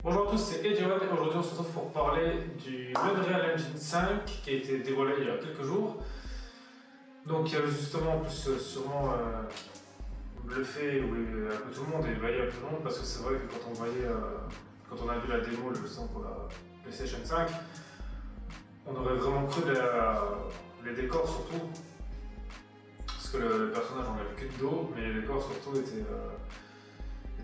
Bonjour à tous, c'est Edion et aujourd'hui on se retrouve pour parler du Unreal Engine 5 qui a été dévoilé il y a quelques jours. Donc il y a justement en plus sûrement bluffé un peu tout le monde et ébahi un peu tout le monde parce que c'est vrai que quand on a vu la démo justement pour la PlayStation 5, on aurait vraiment cru les décors surtout, parce que le personnage on n'a vu que de dos, mais les décors surtout étaient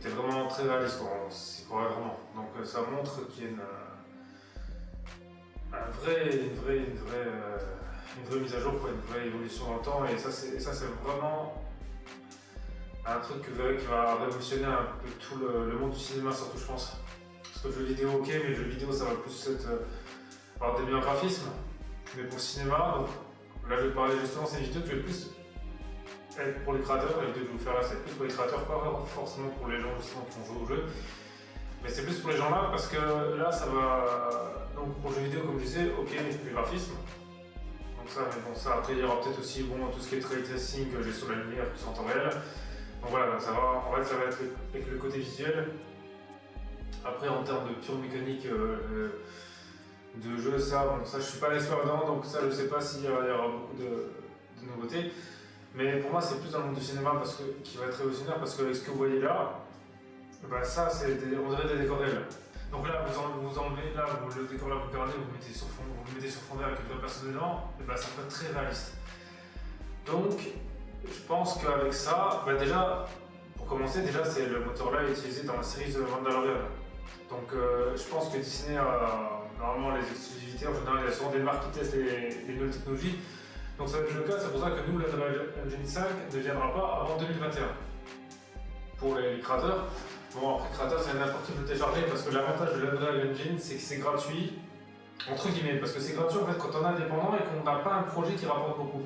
vraiment très réaliste, on s'y croirait vraiment. Donc ça montre qu'il y a une vraie mise à jour, une vraie évolution dans le temps, et ça c'est vraiment un truc qui va révolutionner un peu tout le monde du cinéma surtout je pense. Parce que le jeu vidéo ok, mais le jeu vidéo ça va plus avoir des meilleurs graphismes, mais pour le cinéma, donc là je vais parler justement de ces vidéos que je vais plus pour les créateurs, la vidéo que je vais vous faire là c'est plus pour les créateurs, pas forcément pour les gens justement qui vont jouer au jeu, mais c'est plus pour les gens là parce que là ça va, donc pour le jeu vidéo comme je disais, ok les graphismes, donc ça, mais bon ça après il y aura peut-être aussi tout ce qui est ray tracing que j'ai sur la lumière qui sont en temps réel, donc voilà, ça va, en fait ça va être avec le côté visuel. Après en termes de pure mécanique de jeu, ça je suis pas l'expert dedans, donc ça je sais pas s'il y aura beaucoup de nouveautés. Mais pour moi, c'est plus dans le monde du cinéma qui va être révolutionnaire parce que ce que vous voyez là, ça, on dirait des décors réels. Donc là, vous enlevez, le décor là, vous regardez, vous le mettez sur fond vert avec une vraie personne dedans, et ça peut être très réaliste. Donc, je pense qu'avec ça, déjà, pour commencer, c'est le moteur là utilisé dans la série The Mandalorian. Donc, je pense que Disney a normalement les exclusivités, en général, il y a souvent des marques qui testent les nouvelles technologies. Donc ça va être le cas, c'est pour ça que nous, l'Unreal Engine 5 ne viendra pas avant 2021 pour les créateurs. Bon, après créateur, c'est n'importe qui peut le télécharger parce que l'avantage de l'Unreal Engine, c'est que c'est gratuit, entre guillemets, parce que c'est gratuit en fait quand on est indépendant et qu'on n'a pas un projet qui rapporte beaucoup.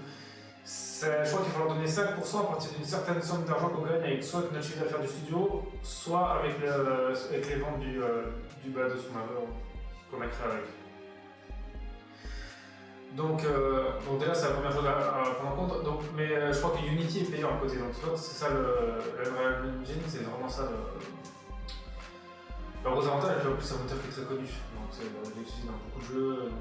Je crois qu'il faut leur donner 5% à partir d'une certaine somme d'argent qu'on gagne avec soit notre chiffre d'affaires du studio, soit avec les ventes du bas de ce qu'on a créé avec. Donc déjà c'est la première chose à prendre en compte, mais je crois que Unity est payant à côté, donc c'est ça l'Unreal Engine, c'est vraiment ça le gros avantage, et puis en plus c'est un moteur qui est très connu, donc c'est utilisé dans beaucoup de jeux,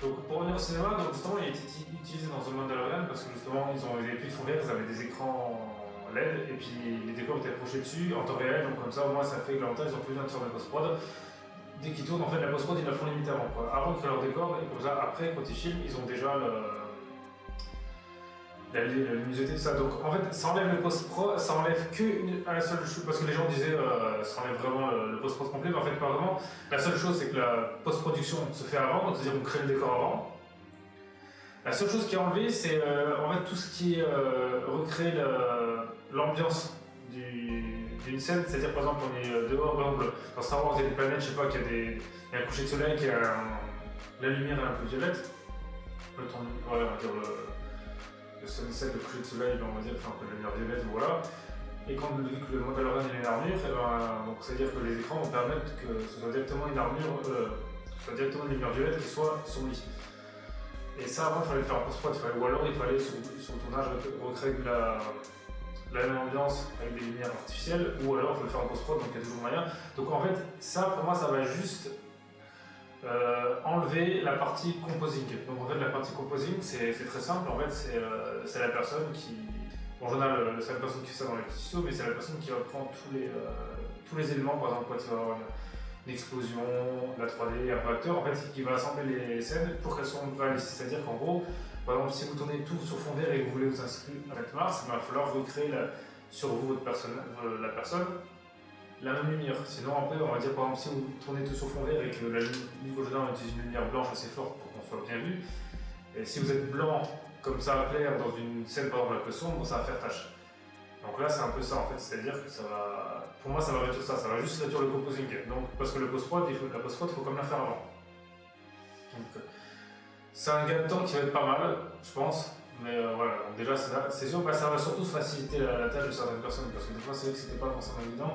donc pour revenir au cinéma, donc justement il a été utilisé dans The Mandalorian parce que justement ils avaient plus de fond vert, ils avaient des écrans LED et puis les décors étaient accrochés dessus en temps réel, donc comme ça au moins ça fait que l'avantage ils ont plus besoin de faire de post-prod. Dès qu'ils tournent, en fait, la post-prod, ils la font limite avant. Avant de créer leur décor, et comme ça, après, quand ils filment, ils ont déjà la luminosité de ça. Donc, en fait, ça enlève le post-prod, ça enlève qu'un seule chose, parce que les gens disaient ça enlève vraiment le post-prod complet, mais en fait, pas vraiment. La seule chose, c'est que la post-production se fait avant, donc c'est-à-dire qu'on crée le décor avant. La seule chose qui est enlevée, c'est en fait tout ce qui est recréer l'ambiance d'une scène, c'est-à-dire par exemple on est dehors, par exemple dans Star Wars il y a des planètes, je sais pas, il y a un coucher de soleil, la lumière est un peu violette, on va dire le sunset, le coucher de soleil, on va dire, un peu de lumière violette, voilà. Et quand vu que le Mandalorian est une armure, donc c'est-à-dire que les écrans vont permettre que ce soit directement une armure, soit directement une lumière violette qui soit sur lui. Et ça avant il fallait le faire en post-prod, ou alors il fallait sur le tournage recréer la même ambiance avec des lumières artificielles, ou alors il faut le faire en post-prod, donc il y a toujours moyen. Donc en fait, ça pour moi ça va juste enlever la partie composing. Donc en fait la partie composing c'est très simple, en fait c'est la personne qui, en général c'est la personne qui fait ça dans les petits studios, mais c'est la personne qui va prendre tous les éléments, par exemple quand il va y avoir une explosion, la 3D, un réacteur, en fait qui va assembler les scènes pour qu'elles soient réalistes. C'est-à-dire qu'en gros, par exemple, si vous tournez tout sur fond vert et que vous voulez vous inscrire avec Mars, il va falloir recréer sur vous, la personne, la même lumière. Sinon, après, on va dire, par exemple, si vous tournez tout sur fond vert et que la lumière utilise une lumière blanche assez forte pour qu'on soit bien vu, et si vous êtes blanc comme ça à clair dans une scène par exemple un peu sombre, ça va faire tache. Donc là, c'est un peu ça en fait, c'est-à-dire que ça va. Pour moi, ça va réduire ça va juste réduire le composing. Donc, parce que la post-prod, il faut comme la faire avant. Donc, c'est un gain de temps qui va être pas mal, je pense, mais voilà, donc déjà c'est sûr, ça va surtout faciliter la tâche de certaines personnes, parce que des fois c'est vrai que c'était pas forcément évident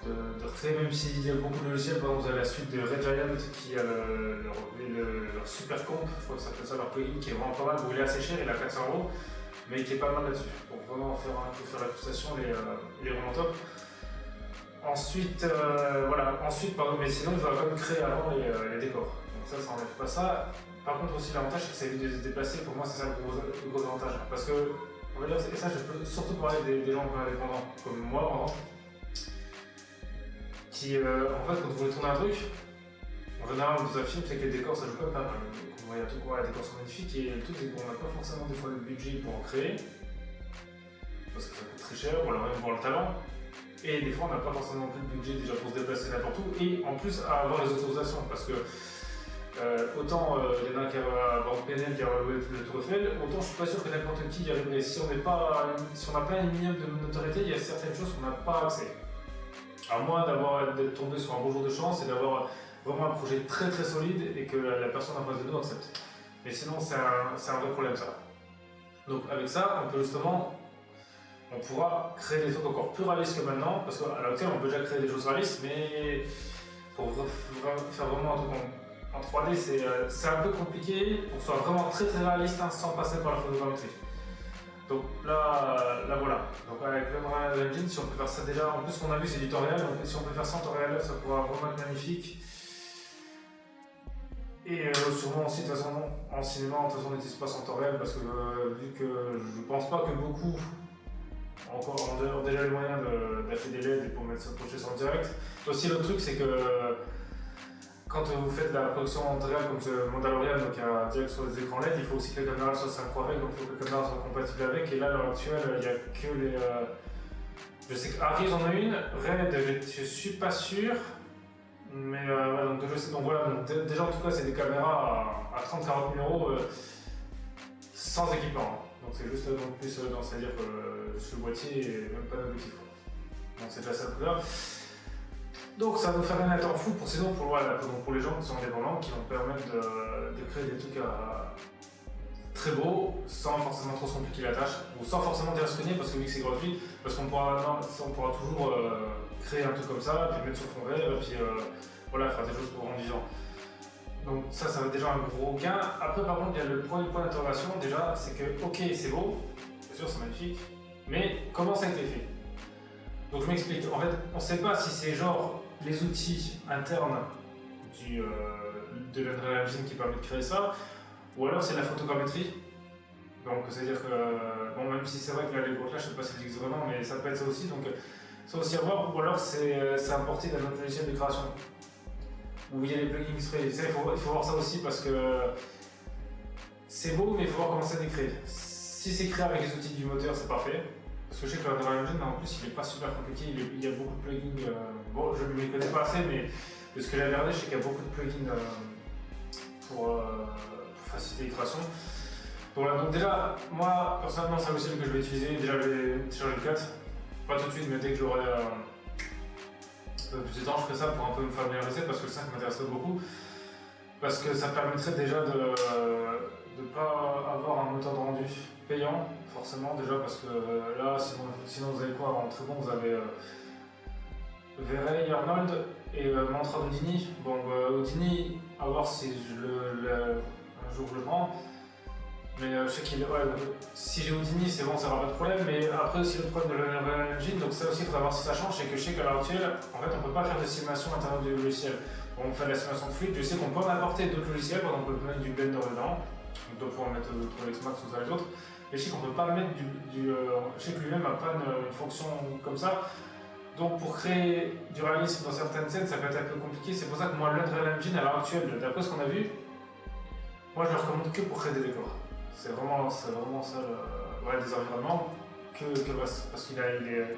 de recréer, même s'il y a beaucoup de logiciels, par exemple vous avez la suite de Red Giant qui a leur super comp, je crois que ça s'appelle ça, leur plugin qui est vraiment pas mal, où il est assez cher, il a 400€, mais qui est pas mal là-dessus, pour vraiment faire la prestation, les vraiment top. Ensuite, voilà. Ensuite, pardon, mais sinon, il faudra quand même créer avant les décors. Donc ça n'enlève pas ça. Par contre, aussi, l'avantage, c'est que ça évite de se déplacer. Pour moi, c'est ça le gros avantage. Parce que, on va dire, et ça, je peux surtout parler des gens un peu indépendants, comme moi, par exemple, qui, en fait, quand vous voulez tourner un truc, en général, on nous affirme, c'est que les décors, ça joue quand même pas mal. Donc, on voit tout quoi, les décors sont magnifiques, et le truc, c'est qu'on n'a pas forcément des fois le budget pour en créer, parce que ça coûte très cher, ou alors même voir le talent. Et des fois, on n'a pas forcément plus de budget déjà pour se déplacer n'importe où, et en plus à avoir les autorisations, parce que autant il y en a qui va avoir PNL qui va louer le Tour Eiffel, autant je suis pas sûr que n'importe qui y arriverait. Si on n'a pas un minimum de notoriété, il y a certaines choses qu'on n'a pas accès. À moins d'être tombé sur un beau jour de chance et d'avoir vraiment un projet très très solide et que la personne en face de nous accepte. Mais sinon, c'est un vrai problème ça. Donc avec ça, on pourra créer des trucs encore plus réalistes que maintenant, parce qu'à l'heure actuelle, on peut déjà créer des choses réalistes, mais pour faire vraiment un truc en 3D, c'est un peu compliqué pour que ce soit vraiment très très réaliste sans passer par la photogrammétrie. Donc là voilà. Donc avec l'Unreal Engine, si on peut faire ça déjà, en plus ce qu'on a vu c'est du temps réel, donc si on peut faire ça en temps réel, ça pourra vraiment être magnifique. Et sûrement aussi, de toute façon, en cinéma, de toute façon, on n'utilise pas en temps réel parce que vu que je pense pas que beaucoup ont déjà les moyens d'acheter des LED et pour mettre ça projeté sur le direct. Aussi, l'autre truc, c'est que quand vous faites de la production en temps réel comme ce Mandalorian, donc direct sur les écrans LED, il faut aussi que la caméra soit synchro avec, donc il faut que la caméra soit compatible avec. Et là, à l'heure actuelle, il n'y a que les. Je sais qu'Harry en a une, Red, je suis pas sûr. Mais donc je sais, donc voilà, donc déjà en tout cas c'est des caméras à 30-40 000 euros sans équipement. Donc c'est juste donc plus c'est-à-dire juste le boîtier et même pas d'objectif. Donc c'est déjà ça le prix là. Donc ça va nous faire un temps fou pour les gens qui sont indépendants, qui vont permettre de créer des trucs très beaux sans forcément trop se compliquer la tâche ou sans forcément dire se cogner parce que vu que c'est gratuit, parce qu'on pourra toujours créer un truc comme ça, puis mettre sur fond vert, et puis voilà, faire des choses pour rendre vivant. Donc ça va être déjà un gros gain. Après par contre, il y a le premier point d'interrogation déjà, c'est que ok c'est beau, bien sûr c'est magnifique, mais comment ça a été fait? Donc je m'explique, en fait on ne sait pas si c'est genre les outils internes de l'Unreal Engine qui permet de créer ça, ou alors c'est la photogrammétrie. Donc c'est-à-dire que, bon même si c'est vrai que là les gros là je ne sais pas si ça existe vraiment, mais ça peut être ça aussi. Donc ça aussi à voir, ou alors c'est importé d'un autre logiciel de création. Où il y a les plugins exprès. Il faut voir ça aussi parce que c'est beau, mais il faut voir comment c'est décrit. Si c'est créé avec les outils du moteur, c'est parfait. Parce que je sais que l'Unreal Engine, en plus, il n'est pas super compliqué. Il y a beaucoup de plugins. Bon, je ne les connais pas assez, mais de ce que j'ai regardé, je sais qu'il y a beaucoup de plugins pour faciliter les créations. Voilà, donc déjà, moi, personnellement, c'est un logiciel que je vais utiliser. Déjà, je vais télécharger le 4. Pas tout de suite, mais dès que j'aurai un peu plus de temps, je ferai ça pour un peu me familiariser parce que le 5 m'intéresserait beaucoup. Parce que ça permettrait déjà de ne pas avoir un moteur de rendu payant, forcément, déjà, parce que là, sinon vous avez quoi en très bon? Vous avez Verey, Arnold et Mantra Houdini. Bon, Houdini, à voir si un jour je le prends. Mais je sais si j'ai Houdini, c'est bon, ça n'aura pas de problème. Mais après aussi le problème de l'Unreal Engine, donc ça aussi il faudra voir si ça change, c'est que je sais qu'à l'heure actuelle, en fait on ne peut pas faire de simulation à l'intérieur du logiciel. On fait de la simulation de fluide, je sais qu'on peut en apporter d'autres logiciels, par exemple on peut mettre du Blender dedans, on doit pouvoir mettre d'autres Max ou ça les autres. Mais je sais qu'on ne peut pas mettre je sais que lui-même n'a pas une fonction comme ça. Donc pour créer du réalisme dans certaines scènes, ça peut être un peu compliqué. C'est pour ça que moi l'Unreal Engine à l'heure actuelle, d'après ce qu'on a vu, moi je le recommande que pour créer des décors. C'est vraiment ça, des environnements parce qu'il est vu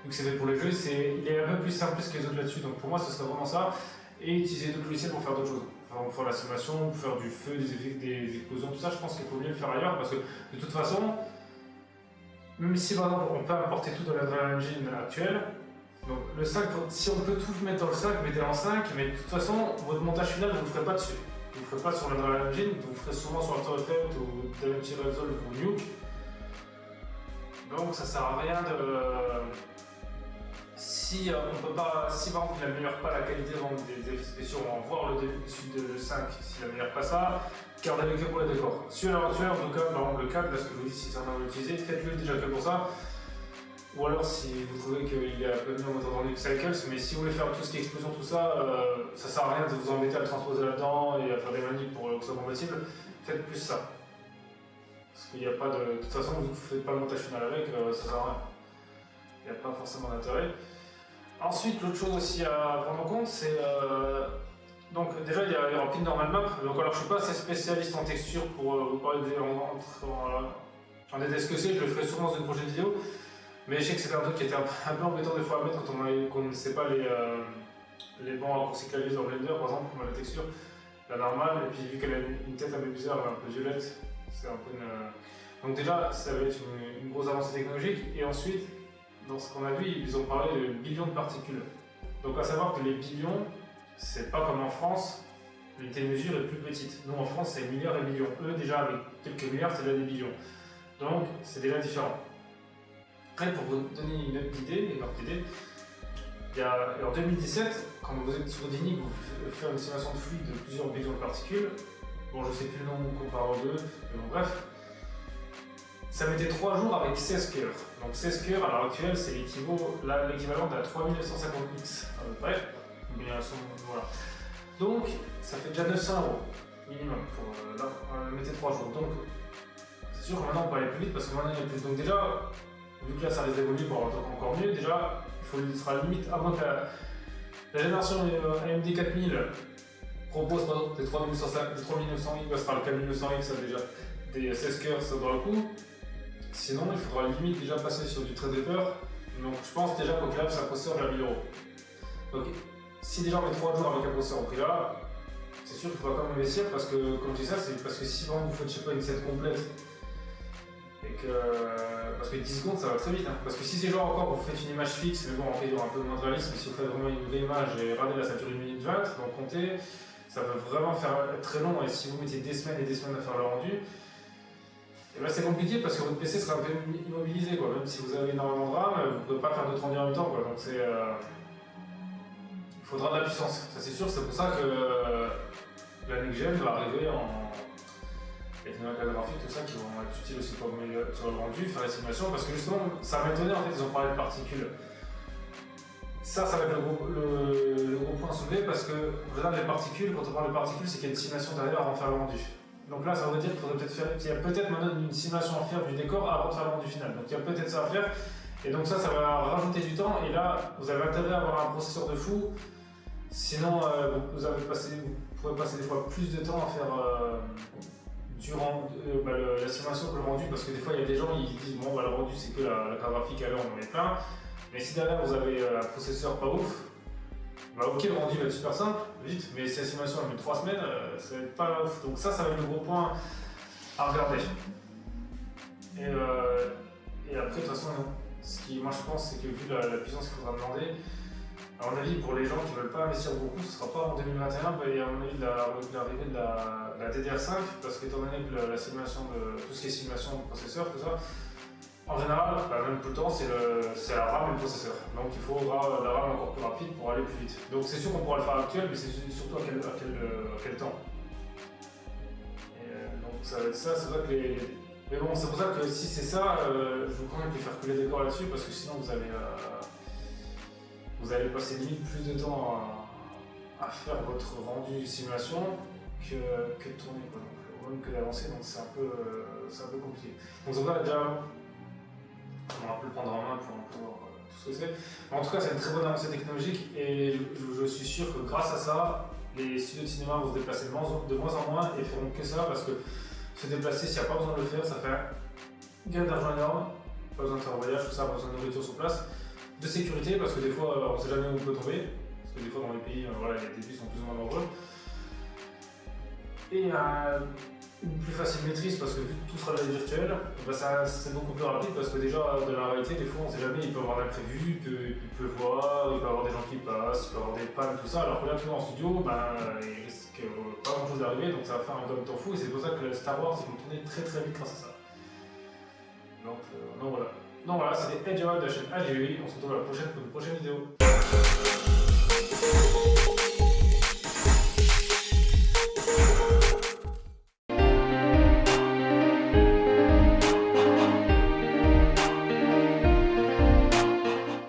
que c'est fait pour les jeux, il est un peu plus simple que les autres là-dessus. Donc pour moi, ce serait vraiment ça. Et utiliser d'autres logiciels pour faire d'autres choses. Enfin, pour faire la simulation, pour faire du feu, des explosions, tout ça, je pense qu'il faut mieux le faire ailleurs parce que de toute façon, même si par exemple on peut importer tout dans l'Unreal Engine actuel, donc le 5, si on peut tout mettre dans le 5, mettez-le en 5, mais de toute façon, votre montage final, vous ne le ferez pas dessus. Vous ne le ferez pas sur l'Unreal Engine, vous le ferez souvent sur After Effects ou DaVinci Resolve ou Nuke. Donc ça sert à rien de. Si on peut pas, si par exemple il n'améliore pas la qualité des effets spéciaux, on va voir le dessus de 5, s'il n'améliore pas ça, gardez-le que pour les décors. Si à l'heure actuelle, en tout cas, par exemple le câble, parce que je vous dis si c'est un à l'utiliser, faites-le déjà que pour ça. Ou alors si vous trouvez qu'il est à peu mieux en moteur dans Cycles, mais si vous voulez faire tout ce qui est explosion, tout ça, ça sert à rien de vous embêter à le transposer là-dedans et à faire des manips pour que ce soit compatible. Faites plus ça. Parce qu'il n'y a pas de. De toute façon, vous ne faites pas le montage final avec, ça sert à rien. Il n'y a pas forcément d'intérêt. Ensuite, l'autre chose aussi à prendre en compte, c'est. Donc, déjà, il y a Rempli de Normal Map. Donc, alors, je ne suis pas assez spécialiste en texture pour vous parler en détail ce que c'est. Je le ferai sûrement dans une prochaine vidéo. Mais je sais que c'était un truc qui était un peu embêtant des fois à mettre quand on ne sait pas les bons raccourcis clavier dans Blender, par exemple, comme la texture, la normale. Et puis, vu qu'elle a une tête un peu bizarre, un peu violette, c'est un peu une. Donc, déjà, ça va être une grosse avancée technologique. Et ensuite, dans ce qu'on a vu, ils ont parlé de billions de particules. Donc, à savoir que les billions, c'est pas comme en France, l'unité de mesure est plus petite. Nous, en France, c'est milliards et millions. Eux, déjà, avec quelques milliards, c'est déjà des billions. Donc, c'est déjà différent. Après, pour vous donner une autre idée, il y a, en 2017, quand vous êtes sur Dini, vous faites une simulation de fluide de plusieurs billions de particules. Bon, je sais plus le nom comparé aux deux, mais bon, bref. Ça mettait 3 jours avec 16 cœurs. Donc 16 cœurs, à l'heure actuelle, c'est l'équivalent d'à 3950x à peu près. Voilà. Donc, ça fait déjà 900 € minimum pour mettre 3 jours. Donc, c'est sûr que maintenant on peut aller plus vite parce que maintenant il y a plus. Donc, déjà, vu que là ça risque d'évoluer pour avoir encore mieux, déjà, il sera limite, à moins que la génération AMD 4000 propose par exemple des 3900X, ça sera le 4900X, ça déjà des 16 cœurs, ça dans le coup. Sinon, il faudra limite déjà passer sur du Threadripper. Donc, je pense déjà qu'au Collab, c'est un processeur de 1000 €. Donc, si déjà on met 3 jours avec un processeur au prix là, c'est sûr qu'il faudra quand même investir parce que, comme je dis ça, c'est parce que si vraiment vous faites, je sais pas, une set complète et que. Parce que 10 secondes ça va très vite. Hein. Parce que si c'est genre encore vous faites une image fixe, mais bon, après il y aura un peu moins de réalisme, mais si vous faites vraiment une vraie image et regardez là, ça dure 1 minute 20, donc comptez, ça peut vraiment faire très long et si vous mettez des semaines et des semaines à faire le rendu, et ben c'est compliqué parce que votre PC sera un peu immobilisé, quoi. Même si vous avez énormément de RAM, vous ne pouvez pas faire 2 rendus en même temps, quoi. Donc c'est. Il faudra de la puissance, ça c'est sûr, c'est pour ça que la next gen va arriver avec une carte graphique, tout ça, qui vont être utiles aussi pour sur le rendu, faire la simulation, parce que justement, ça m'a étonné, en fait, ils ont parlé de particules. Ça va être le gros point à soulever, parce que, regarde, les particules, quand on parle de particules, c'est qu'il y a une simulation derrière avant de faire le rendu. Donc là, ça veut dire qu'il faudrait peut-être qu'il y a peut-être maintenant une simulation à faire du décor avant de faire le rendu final. Donc il y a peut-être ça à faire, et donc ça va rajouter du temps, et là, vous avez intérêt à avoir un processeur de fou. Sinon, vous pourrez passer des fois plus de temps à faire durant la simulation que le rendu, parce que des fois il y a des gens qui disent bon, le rendu c'est que la carte graphique à l'heure on en met plein, mais si derrière vous avez un processeur pas ouf, ok, le rendu va être super simple, vite, mais si la simulation elle met 3 semaines, ça va être pas ouf. Donc ça va être le gros point à regarder. Et après, de toute façon, ce qui moi je pense, c'est que vu la puissance qu'il faudra demander, à mon avis, pour les gens qui ne veulent pas investir beaucoup, ce ne sera pas en 2021, et à mon avis, l'arrivée de la DDR5, parce qu'étant donné que la simulation tout ce qui est simulation de processeur, tout ça, en général, même tout le temps, c'est la RAM et le processeur. Donc il faudra la RAM encore plus rapide pour aller plus vite. Donc c'est sûr qu'on pourra le faire actuel, mais c'est surtout à quel temps. Et donc ça va être ça, c'est vrai que Mais bon, c'est pour ça que si c'est ça, je vous conseille de faire que les décors là-dessus, parce que sinon vous allez passer limite plus de temps à faire votre rendu simulation que de tourner, quoi. Donc, même que d'avancer, donc c'est un peu compliqué. Donc ça va déjà, on va un peu le prendre en main pour voir tout ce que c'est. Mais en tout cas, c'est une très bonne avancée technologique et je suis sûr que grâce à ça, les studios de cinéma vont se déplacer de moins en moins et feront que ça, parce que se déplacer, s'il n'y a pas besoin de le faire, ça fait un gain d'argent énorme, pas besoin de faire un voyage, tout ça, pas besoin de nourriture sur place. De sécurité, parce que des fois on ne sait jamais où on peut tomber, parce que des fois dans les pays, les débits sont plus ou moins dangereux. Et une plus facile maîtrise, parce que vu que tout sera virtuel, c'est beaucoup plus rapide, parce que déjà dans la réalité, des fois on ne sait jamais, il peut y avoir d'imprévus, il peut pleuvoir, il peut y avoir des gens qui passent, il peut y avoir des pannes, tout ça, alors que là tout en studio, il risque pas grand chose d'arriver, donc ça va faire un gain de temps fou, et c'est pour ça que Star Wars ils vont tourner très très vite grâce à ça. Donc voilà. Donc voilà, c'était Edge de la chaîne AGUI. On se retrouve à la prochaine pour une prochaine vidéo.